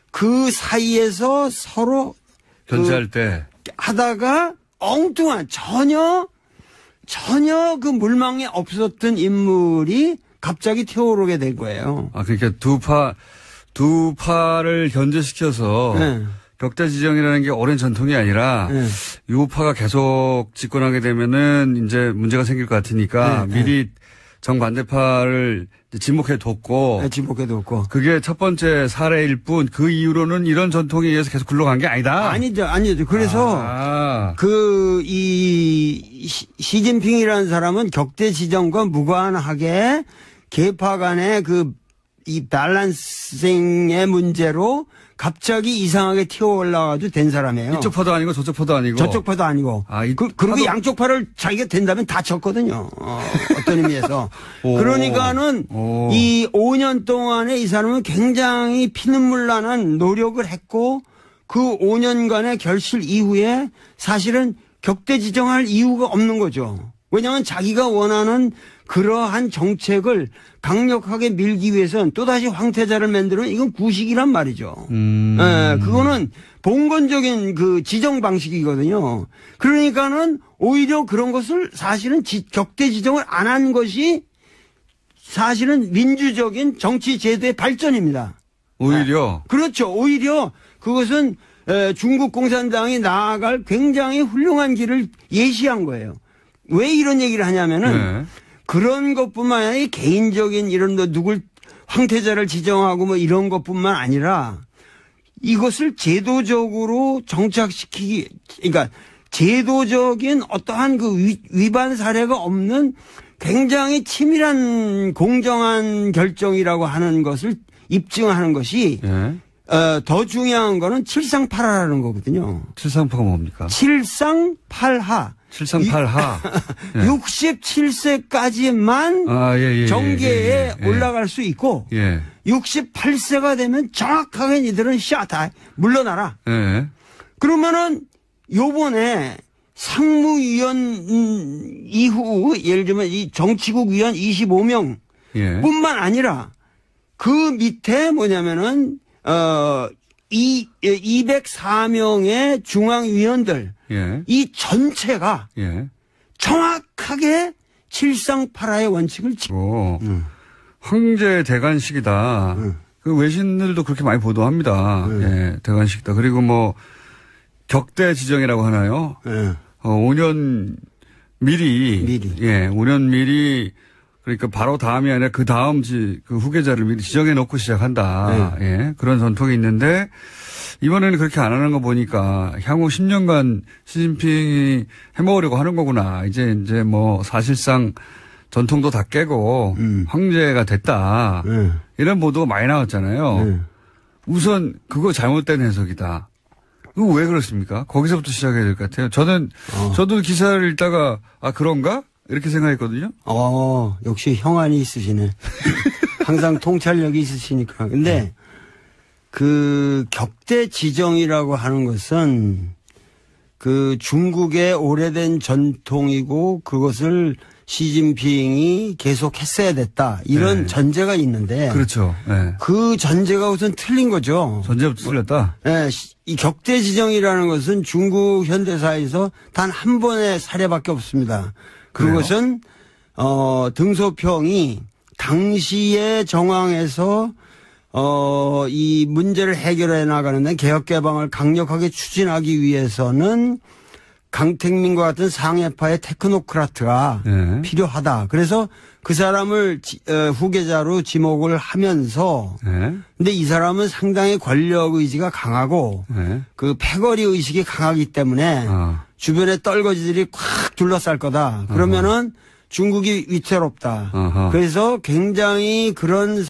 그 사이에서 서로 견제할 때 하다가 엉뚱한 전혀 그 물망에 없었던 인물이 갑자기 튀어오르게 된 거예요. 그러니까 두 파를 견제시켜서 네. 격대 지정이라는 게 오랜 전통이 아니라 네. 유파가 계속 집권하게 되면은 이제 문제가 생길 것 같으니까 네. 미리 정반대파를 진목해뒀고. 네, 진목해뒀고. 그게 첫 번째 사례일 뿐, 그 이후로는 이런 전통에 의해서 계속 굴러간 게 아니다. 아니죠. 그래서, 시진핑이라는 사람은 격대 지정과 무관하게 계파 간의 이 밸런싱의 문제로 갑자기 이상하게 튀어올라가지고 된 사람이에요. 이쪽 파도 아니고 저쪽 파도 아니고. 저쪽 파도 아니고. 그리고 양쪽 팔을 자기가 된다면 다 쳤거든요. 어떤 의미에서. 그러니까는 이 5년 동안에 이 사람은 굉장히 피눈물 나는 노력을 했고 그 5년간의 결실 이후에 사실은 격대 지정할 이유가 없는 거죠. 왜냐하면 자기가 원하는 그러한 정책을 강력하게 밀기 위해서는 또다시 황태자를 만들면 이건 구식이란 말이죠. 네, 그거는 봉건적인 그 지정 방식이거든요. 그러니까는 오히려 그런 것을 사실은 격대 지정을 안 한 것이 사실은 민주적인 정치 제도의 발전입니다. 오히려? 그렇죠. 오히려 그것은 중국 공산당이 나아갈 굉장히 훌륭한 길을 예시한 거예요. 왜 이런 얘기를 하냐면은 그런 것뿐만 아니라 개인적인 이런 누굴 황태자를 지정하고 뭐 이런 것뿐만 아니라 이것을 제도적으로 정착시키기, 그러니까 제도적인 어떠한 그 위반 사례가 없는 굉장히 치밀한 공정한 결정이라고 하는 것을 입증하는 것이 더 중요한 거는 칠상팔하라는 거거든요. 칠상파가 뭡니까? 칠상팔하. 738하. 67세까지만 정계에 올라갈 수 있고 68세가 되면 정확하게 니들은 다 물러나라. 그러면은 요번에 상무위원 이후 예를 들면 이 정치국 위원 25명 뿐만 아니라 그 밑에 뭐냐면은 204명의 중앙위원들 이 전체가 정확하게 칠상팔하의 원칙을 지키고 황제 대관식이다. 그 외신들도 그렇게 많이 보도합니다. 대관식이다. 그리고 뭐 격대 지정이라고 하나요? 5년 미리 5년 미리 그러니까 바로 다음이 아니라 그 다음 그 후계자를 미리 지정해 놓고 시작한다. 그런 전통이 있는데 이번에는 그렇게 안 하는 거 보니까 향후 10년간 시진핑이 해먹으려고 하는 거구나. 이제 뭐 사실상 전통도 다 깨고 황제가 됐다. 이런 보도가 많이 나왔잖아요. 우선 그거 잘못된 해석이다. 그거 왜 그렇습니까? 거기서부터 시작해야 될 것 같아요. 저도 기사를 읽다가 그런가? 이렇게 생각했거든요. 역시 형안이 있으시네. 항상 통찰력이 있으시니까. 근데 그 격대 지정이라고 하는 것은 그 중국의 오래된 전통이고 그것을 시진핑이 계속 했어야 됐다. 이런 전제가 있는데. 그렇죠. 그 전제가 우선 틀린 거죠. 전제부터 틀렸다? 이 격대 지정이라는 것은 중국 현대사에서 단 한 번의 사례밖에 없습니다. 그것은 등소평이 당시의 정황에서 이 문제를 해결해 나가는데 개혁 개방을 강력하게 추진하기 위해서는 강택민과 같은 상해파의 테크노크라트가 필요하다. 그래서 그 사람을 후계자로 지목을 하면서 근데 이 사람은 상당히 권력 의지가 강하고 그 패거리 의식이 강하기 때문에 주변에 떨거지들이 콱 둘러쌀 거다. 그러면은 중국이 위태롭다. 그래서 굉장히 그런